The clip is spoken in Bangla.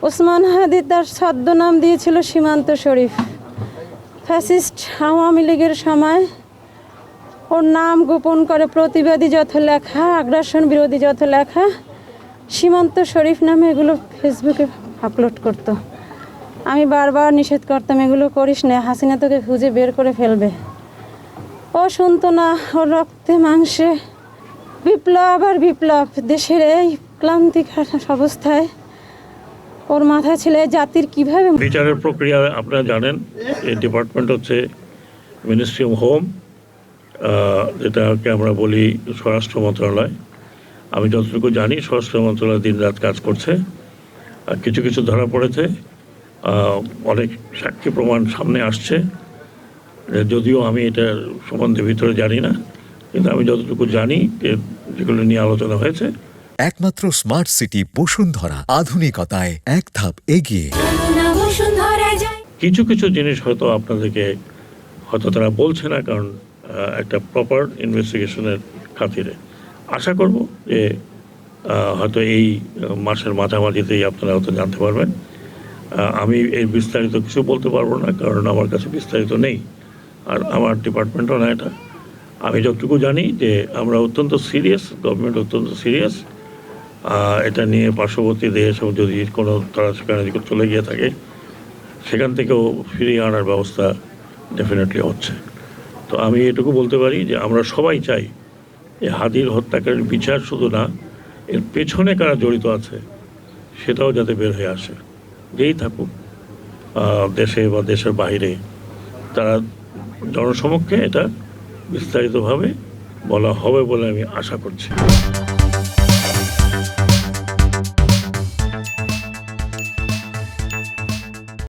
ওসমান হাদি তার ছদ্মনাম দিয়েছিল সীমান্ত শরীফ। ফ্যাসিস্ট আওয়ামী লীগের সময় ওর নাম গোপন করে প্রতিবাদী যত লেখা, আগ্রাসন বিরোধী যত লেখা, সীমান্ত শরীফ নামে এগুলো ফেসবুকে আপলোড করতো। আমি বারবার নিষেধ করতাম, এগুলো করিস না, হাসিনা তোকে খুঁজে বের করে ফেলবে। ও শুনতো না। ওর রক্তে মাংসে বিপ্লব আর বিপ্লব। দেশের এই ক্লান্তিকর অবস্থায় ওর মাথায় ছিল জাতির কিভাবে বিচারের প্রক্রিয়া। আপনারা জানেন এই ডিপার্টমেন্ট হচ্ছে মিনিস্ট্রি অফ হোম, যেটাকে আমরা বলি স্বরাষ্ট্র মন্ত্রণালয়। আমি যতটুকু জানি স্বরাষ্ট্র মন্ত্রণালয় দিনরাত কাজ করছে। কিছু কিছু ধরা পড়েছে, অনেক সাক্ষী প্রমাণ সামনে আসছে, যদিও আমি এটা সম্বন্ধে ভিতরে জানি না, কিন্তু আমি যতটুকু জানি যেগুলো নিয়ে আলোচনা হয়েছে। একমাত্র স্মার্ট সিটি বসুন্ধরা, আধুনিকতায় এক ধাপ এগিয়ে। কিছু কিছু জিনিস হয়তো আপনাদেরকে হয়তো তারা বলছে না, কারণ একটা প্রপার ইনভেস্টিগেশনের খাতিরে। আশা করব যে হয়তো এই মাসের মাঝামাঝিতেই আপনারা হয়তো জানতে পারবেন। আমি এই বিস্তারিত কিছু বলতে পারবো না, কারণ আমার কাছে বিস্তারিত নেই, আর আমার ডিপার্টমেন্টও না এটা। আমি যতটুকু জানি যে আমরা অত্যন্ত সিরিয়াস, গভর্নমেন্ট অত্যন্ত সিরিয়াস এটা নিয়ে। পার্শ্ববর্তী দেশ যদি কোনো তারা সেখানে চলে গিয়ে থাকে, সেখান থেকেও ফিরিয়ে আনার ব্যবস্থা ডেফিনেটলি হচ্ছে। তো আমি এটুকু বলতে পারি যে আমরা সবাই চাই যে হাদির হত্যাকারীর বিচার শুধু না, এর পেছনে কারা জড়িত আছে সেটাও যাতে বের হয়ে আসে। যেই থাকুক দেশে বা দেশের বাইরে, তারা জনসমক্ষে এটা বিস্তারিতভাবে বলা হবে বলে আমি আশা করছি।